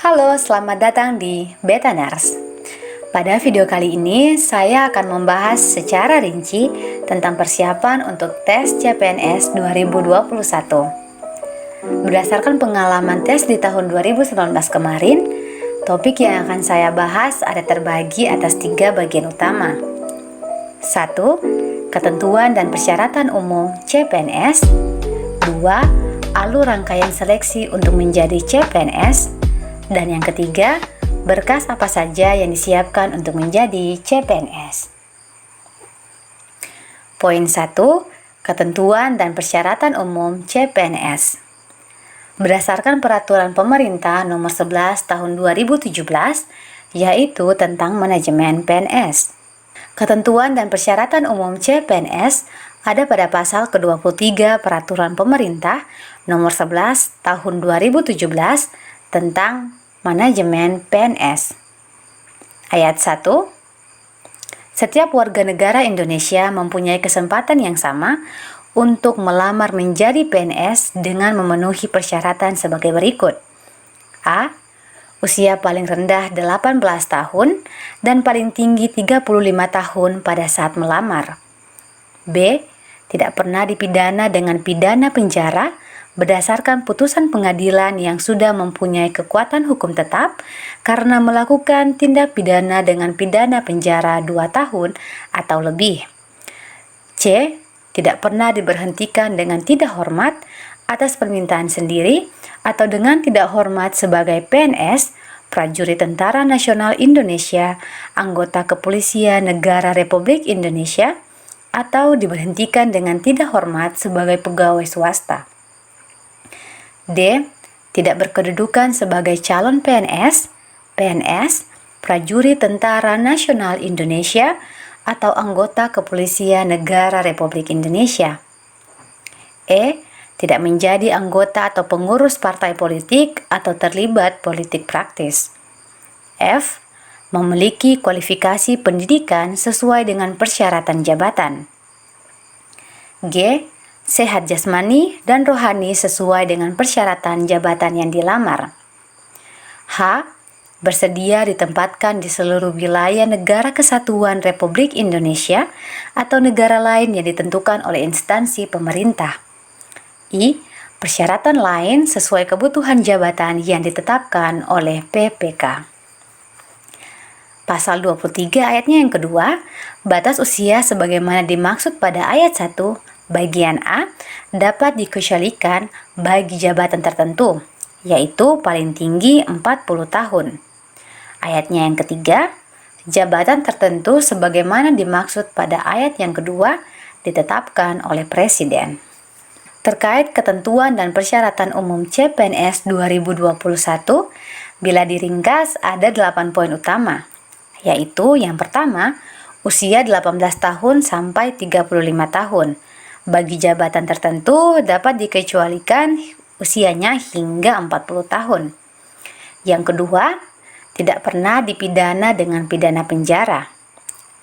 Halo, selamat datang di Beta Nurse. Pada video kali ini, saya akan membahas secara rinci tentang persiapan untuk tes CPNS 2021. Berdasarkan pengalaman tes di tahun 2019 kemarin, topik yang akan saya bahas ada terbagi atas 3 bagian utama. 1. Ketentuan dan persyaratan umum CPNS. 2. Alur rangkaian seleksi untuk menjadi CPNS. Dan yang ketiga, berkas apa saja yang disiapkan untuk menjadi CPNS. Poin 1. Ketentuan dan persyaratan umum CPNS. Berdasarkan peraturan pemerintah nomor 11 tahun 2017, yaitu tentang manajemen PNS. Ketentuan dan persyaratan umum CPNS ada pada pasal ke-23 peraturan pemerintah nomor 11 tahun 2017 tentang manajemen PNS. Ayat 1. Setiap warga negara Indonesia mempunyai kesempatan yang sama untuk melamar menjadi PNS dengan memenuhi persyaratan sebagai berikut. A. Usia paling rendah 18 tahun dan paling tinggi 35 tahun pada saat melamar. B. Tidak pernah dipidana dengan pidana penjara berdasarkan putusan pengadilan yang sudah mempunyai kekuatan hukum tetap karena melakukan tindak pidana dengan pidana penjara 2 tahun atau lebih. C. Tidak pernah diberhentikan dengan tidak hormat atas permintaan sendiri atau dengan tidak hormat sebagai PNS, prajurit Tentara Nasional Indonesia, anggota Kepolisian Negara Republik Indonesia, atau diberhentikan dengan tidak hormat sebagai pegawai swasta. D. Tidak berkedudukan sebagai calon PNS, prajurit Tentara Nasional Indonesia, atau anggota Kepolisian Negara Republik Indonesia. E. Tidak menjadi anggota atau pengurus partai politik atau terlibat politik praktis. F. Memiliki kualifikasi pendidikan sesuai dengan persyaratan jabatan. G. Sehat jasmani dan rohani sesuai dengan persyaratan jabatan yang dilamar. H. Bersedia ditempatkan di seluruh wilayah Negara Kesatuan Republik Indonesia atau negara lain yang ditentukan oleh instansi pemerintah. I. Persyaratan lain sesuai kebutuhan jabatan yang ditetapkan oleh PPK. Pasal 23 ayatnya yang kedua, batas usia sebagaimana dimaksud pada ayat 1 bagian A dapat dikecualikan bagi jabatan tertentu, yaitu paling tinggi 40 tahun. Ayatnya yang ketiga, jabatan tertentu sebagaimana dimaksud pada ayat yang kedua ditetapkan oleh Presiden. Terkait ketentuan dan persyaratan umum CPNS 2021, bila diringkas ada 8 poin utama, yaitu yang pertama, usia 18 tahun sampai 35 tahun. Bagi jabatan tertentu dapat dikecualikan usianya hingga 40 tahun. Yang kedua, tidak pernah dipidana dengan pidana penjara.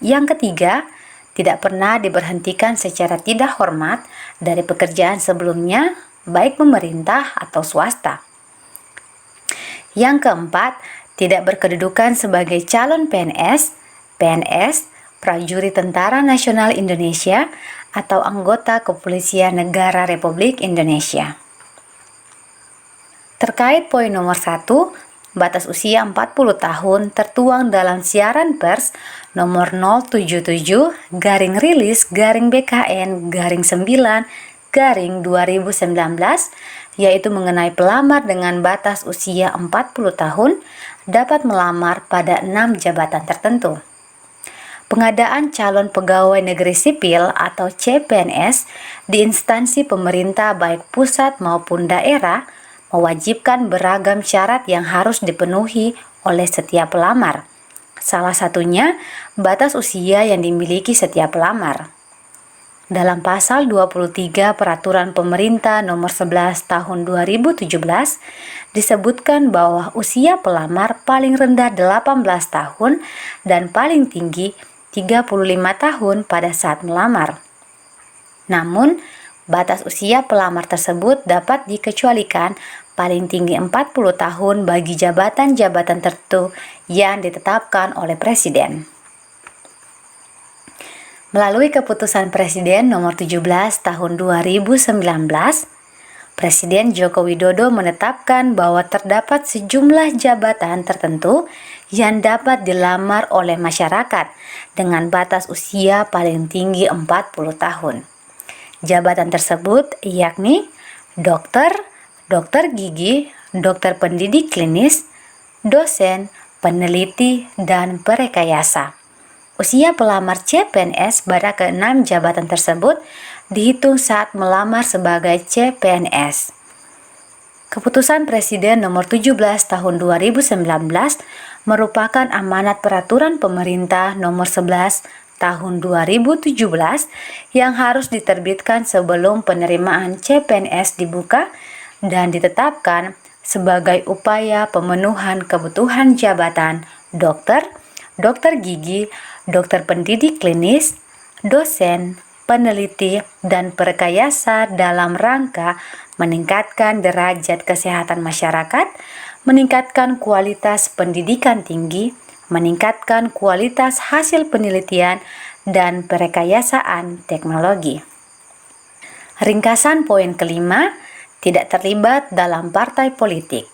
Yang ketiga, tidak pernah diberhentikan secara tidak hormat dari pekerjaan sebelumnya, baik pemerintah atau swasta. Yang keempat, tidak berkedudukan sebagai calon PNS, prajurit Tentara Nasional Indonesia, atau anggota Kepolisian Negara Republik Indonesia. Terkait poin nomor 1, batas usia 40 tahun tertuang dalam siaran pers nomor 077-BKN-9-2019, yaitu mengenai pelamar dengan batas usia 40 tahun dapat melamar pada 6 jabatan tertentu. Pengadaan calon pegawai negeri sipil atau CPNS di instansi pemerintah baik pusat maupun daerah mewajibkan beragam syarat yang harus dipenuhi oleh setiap pelamar. Salah satunya, batas usia yang dimiliki setiap pelamar. Dalam pasal 23 peraturan pemerintah nomor 11 tahun 2017 disebutkan bahwa usia pelamar paling rendah 18 tahun dan paling tinggi 35 tahun pada saat melamar. Namun, batas usia pelamar tersebut dapat dikecualikan paling tinggi 40 tahun bagi jabatan-jabatan tertentu yang ditetapkan oleh Presiden. Melalui keputusan Presiden nomor 17 tahun 2019, Presiden Joko Widodo menetapkan bahwa terdapat sejumlah jabatan tertentu yang dapat dilamar oleh masyarakat dengan batas usia paling tinggi 40 tahun. Jabatan tersebut yakni dokter, dokter gigi, dokter pendidik klinis, dosen, peneliti, dan perekayasa. Usia pelamar CPNS pada ke-6 jabatan tersebut dihitung saat melamar sebagai CPNS. Keputusan Presiden nomor 17 tahun 2019 merupakan amanat peraturan pemerintah nomor 11 tahun 2017 yang harus diterbitkan sebelum penerimaan CPNS dibuka dan ditetapkan sebagai upaya pemenuhan kebutuhan jabatan dokter, dokter gigi, dokter pendidik klinis, dosen, peneliti, dan perekayasa dalam rangka meningkatkan derajat kesehatan masyarakat, meningkatkan kualitas pendidikan tinggi, meningkatkan kualitas hasil penelitian, dan perekayasaan teknologi. Ringkasan poin kelima, tidak terlibat dalam partai politik.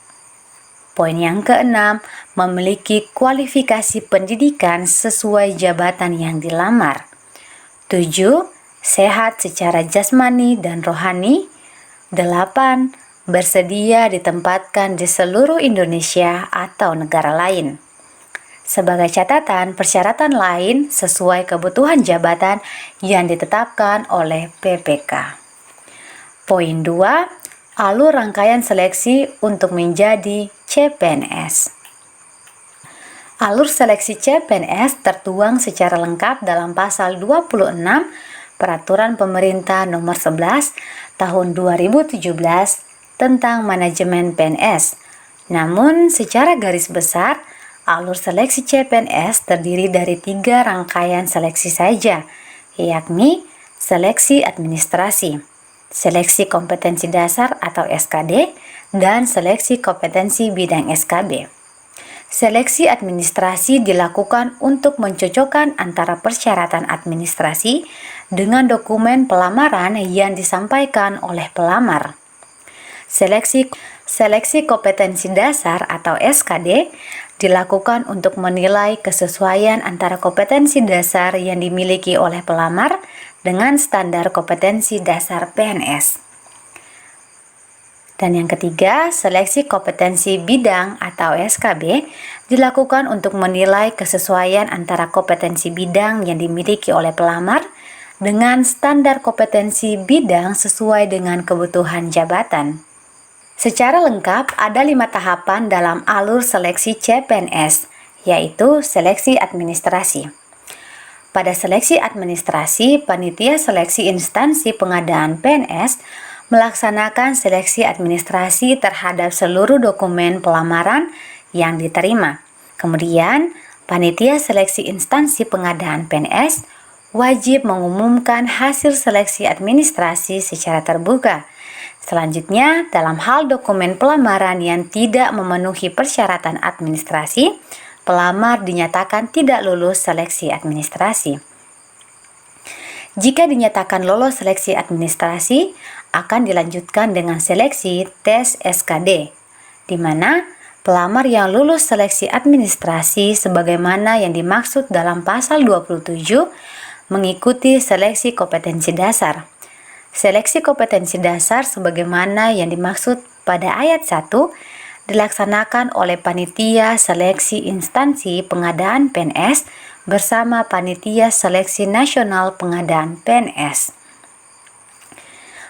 Poin yang keenam, memiliki kualifikasi pendidikan sesuai jabatan yang dilamar. 7. Sehat secara jasmani dan rohani. 8. Bersedia ditempatkan di seluruh Indonesia atau negara lain. Sebagai catatan, persyaratan lain sesuai kebutuhan jabatan yang ditetapkan oleh PPK. Poin 2. Alur rangkaian seleksi untuk menjadi CPNS. Alur seleksi CPNS tertuang secara lengkap dalam pasal 26 Peraturan Pemerintah Nomor 11 Tahun 2017 tentang manajemen PNS. Namun, secara garis besar, alur seleksi CPNS terdiri dari 3 rangkaian seleksi saja, yakni seleksi administrasi, seleksi kompetensi dasar atau SKD, dan seleksi kompetensi bidang SKB. Seleksi administrasi dilakukan untuk mencocokkan antara persyaratan administrasi dengan dokumen pelamaran yang disampaikan oleh pelamar. Seleksi kompetensi dasar atau SKD dilakukan untuk menilai kesesuaian antara kompetensi dasar yang dimiliki oleh pelamar dengan standar kompetensi dasar PNS. Dan yang ketiga, seleksi kompetensi bidang atau SKB dilakukan untuk menilai kesesuaian antara kompetensi bidang yang dimiliki oleh pelamar dengan standar kompetensi bidang sesuai dengan kebutuhan jabatan. Secara lengkap, ada 5 tahapan dalam alur seleksi CPNS, yaitu seleksi administrasi. Pada seleksi administrasi, panitia seleksi instansi pengadaan PNS melaksanakan seleksi administrasi terhadap seluruh dokumen pelamaran yang diterima. Kemudian, panitia seleksi instansi pengadaan PNS wajib mengumumkan hasil seleksi administrasi secara terbuka. Selanjutnya, dalam hal dokumen pelamaran yang tidak memenuhi persyaratan administrasi, pelamar dinyatakan tidak lulus seleksi administrasi. Jika dinyatakan lolos seleksi administrasi, akan dilanjutkan dengan seleksi tes SKD, di mana pelamar yang lulus seleksi administrasi sebagaimana yang dimaksud dalam pasal 27 mengikuti seleksi kompetensi dasar. Seleksi kompetensi dasar sebagaimana yang dimaksud pada ayat 1 dilaksanakan oleh panitia seleksi instansi pengadaan PNS bersama panitia seleksi nasional pengadaan PNS.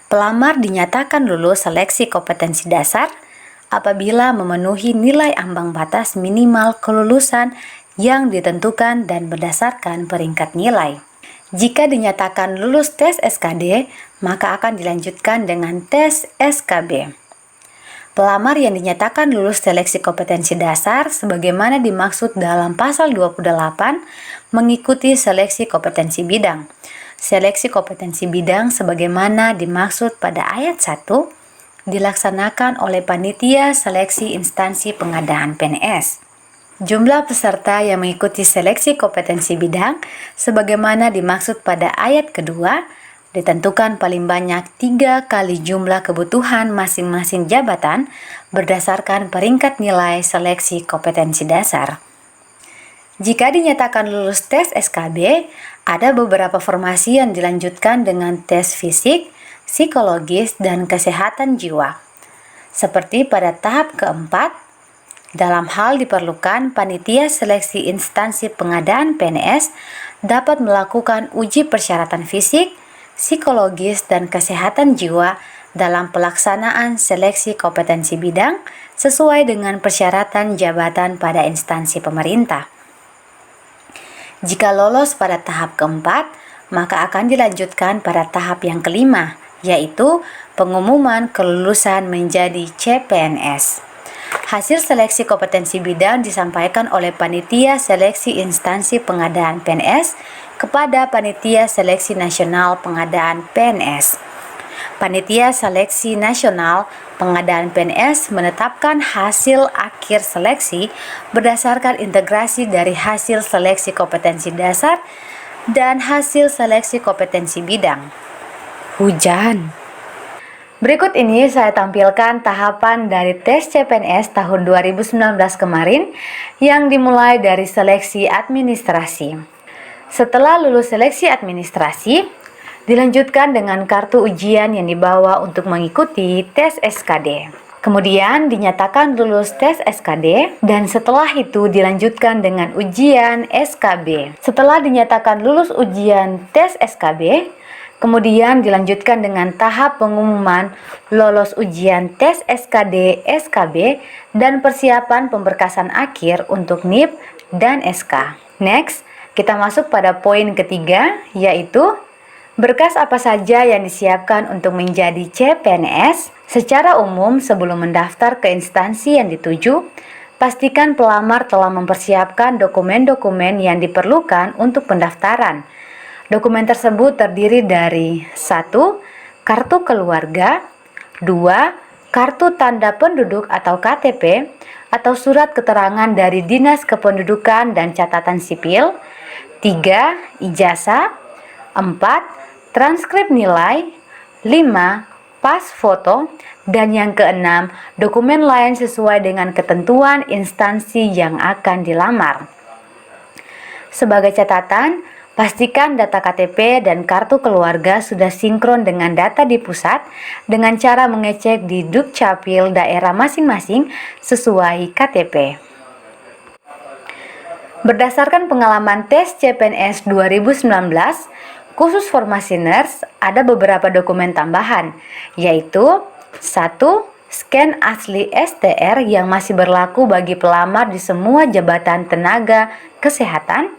Pelamar dinyatakan lulus seleksi kompetensi dasar apabila memenuhi nilai ambang batas minimal kelulusan yang ditentukan dan berdasarkan peringkat nilai. Jika dinyatakan lulus tes SKD, maka akan dilanjutkan dengan tes SKB. Pelamar yang dinyatakan lulus seleksi kompetensi dasar sebagaimana dimaksud dalam pasal 28 mengikuti seleksi kompetensi bidang. Seleksi kompetensi bidang sebagaimana dimaksud pada ayat 1 dilaksanakan oleh Panitia Seleksi Instansi Pengadaan PNS. Jumlah peserta yang mengikuti seleksi kompetensi bidang sebagaimana dimaksud pada ayat kedua ditentukan paling banyak 3 kali jumlah kebutuhan masing-masing jabatan berdasarkan peringkat nilai seleksi kompetensi dasar. Jika dinyatakan lulus tes SKB, ada beberapa formasi yang dilanjutkan dengan tes fisik, psikologis, dan kesehatan jiwa. Seperti pada tahap keempat, dalam hal diperlukan, panitia seleksi instansi pengadaan PNS dapat melakukan uji persyaratan fisik, psikologis, dan kesehatan jiwa dalam pelaksanaan seleksi kompetensi bidang sesuai dengan persyaratan jabatan pada instansi pemerintah. Jika lolos pada tahap keempat, maka akan dilanjutkan pada tahap yang kelima, yaitu pengumuman kelulusan menjadi CPNS. Hasil seleksi kompetensi bidang disampaikan oleh Panitia Seleksi Instansi Pengadaan PNS kepada Panitia Seleksi Nasional Pengadaan PNS. Panitia Seleksi Nasional Pengadaan PNS menetapkan hasil akhir seleksi berdasarkan integrasi dari hasil seleksi kompetensi dasar dan hasil seleksi kompetensi bidang. Hujan. Berikut ini saya tampilkan tahapan dari tes CPNS tahun 2019 kemarin yang dimulai dari seleksi administrasi. Setelah lulus seleksi administrasi, dilanjutkan dengan kartu ujian yang dibawa untuk mengikuti tes SKD. Kemudian dinyatakan lulus tes SKD dan setelah itu dilanjutkan dengan ujian SKB. Setelah dinyatakan lulus ujian tes SKB, kemudian dilanjutkan dengan tahap pengumuman lolos ujian tes SKD, SKB, dan persiapan pemberkasan akhir untuk NIP dan SK. Next, kita masuk pada poin ketiga, yaitu berkas apa saja yang disiapkan untuk menjadi CPNS. Secara umum, sebelum mendaftar ke instansi yang dituju, pastikan pelamar telah mempersiapkan dokumen-dokumen yang diperlukan untuk pendaftaran. Dokumen tersebut terdiri dari 1. Kartu keluarga, 2. Kartu tanda penduduk atau KTP atau surat keterangan dari Dinas Kependudukan dan Catatan Sipil, 3. Ijazah, 4. Transkrip nilai, 5. Pas foto, dan yang keenam, dokumen lain sesuai dengan ketentuan instansi yang akan dilamar. Sebagai catatan, pastikan data KTP dan kartu keluarga sudah sinkron dengan data di pusat dengan cara mengecek di Dukcapil daerah masing-masing sesuai KTP. Berdasarkan pengalaman tes CPNS 2019, khusus formasi nurse, ada beberapa dokumen tambahan, yaitu 1. Scan asli STR yang masih berlaku bagi pelamar di semua jabatan tenaga kesehatan.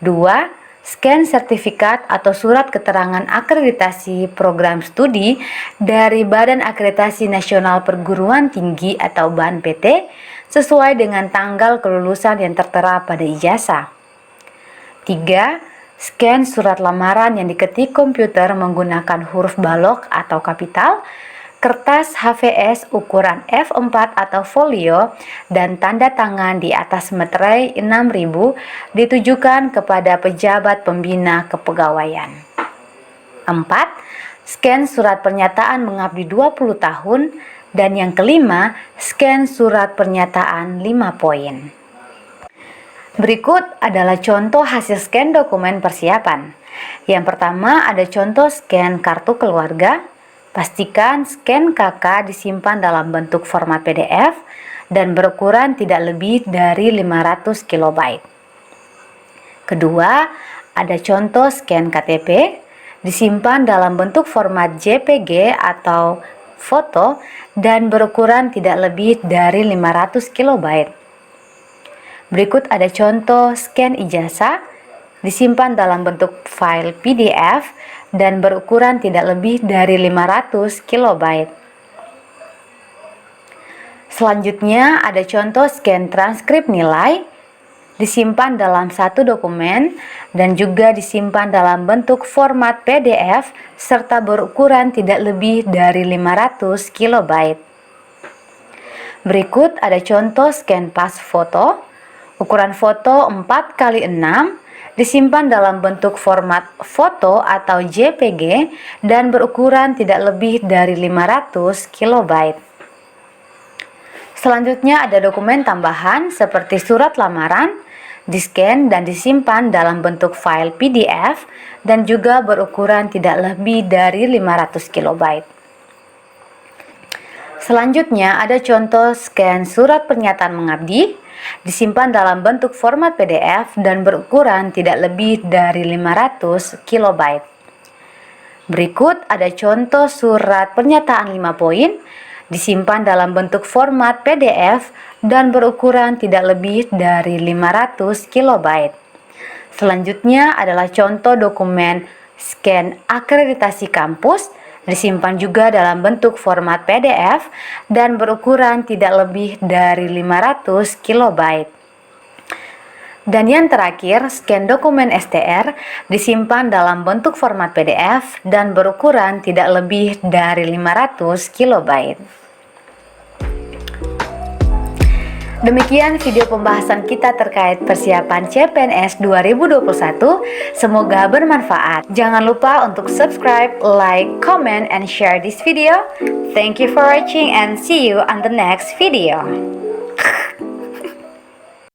2. Scan sertifikat atau surat keterangan akreditasi program studi dari Badan Akreditasi Nasional Perguruan Tinggi atau BANPT sesuai dengan tanggal kelulusan yang tertera pada ijazah. 3. Scan surat lamaran yang diketik komputer menggunakan huruf balok atau kapital, kertas HVS ukuran F4 atau folio, dan tanda tangan di atas meterai 6.000 ditujukan kepada pejabat pembina kepegawaian. 4. Scan surat pernyataan mengabdi 20 tahun, dan yang kelima, scan surat pernyataan 5 poin. Berikut adalah contoh hasil scan dokumen persiapan. Yang pertama ada contoh scan kartu keluarga. Pastikan scan KK disimpan dalam bentuk format PDF dan berukuran tidak lebih dari 500 KB. Kedua, ada contoh scan KTP disimpan dalam bentuk format JPG atau foto dan berukuran tidak lebih dari 500 KB. Berikut ada contoh scan ijazah disimpan dalam bentuk file PDF dan berukuran tidak lebih dari 500 KB. Selanjutnya ada contoh scan transkrip nilai. disimpan dalam satu dokumen, dan juga disimpan dalam bentuk format PDF serta berukuran tidak lebih dari 500 KB. Berikut ada contoh scan pas foto. Ukuran foto 4x6, disimpan dalam bentuk format foto atau JPG dan berukuran tidak lebih dari 500 KB. Selanjutnya ada dokumen tambahan seperti surat lamaran, di-scan dan disimpan dalam bentuk file PDF dan juga berukuran tidak lebih dari 500 KB. Selanjutnya ada contoh scan surat pernyataan mengabdi, disimpan dalam bentuk format PDF dan berukuran tidak lebih dari 500 KB. Berikut ada contoh surat pernyataan 5 poin, disimpan dalam bentuk format PDF dan berukuran tidak lebih dari 500 KB. Selanjutnya adalah contoh dokumen scan akreditasi kampus, disimpan juga dalam bentuk format PDF dan berukuran tidak lebih dari 500 KB. Dan yang terakhir, scan dokumen STR, disimpan dalam bentuk format PDF dan berukuran tidak lebih dari 500 KB. Demikian video pembahasan kita terkait persiapan CPNS 2021. Semoga bermanfaat. Jangan lupa untuk subscribe, like, comment, and share this video. Thank you for watching and see you on the next video.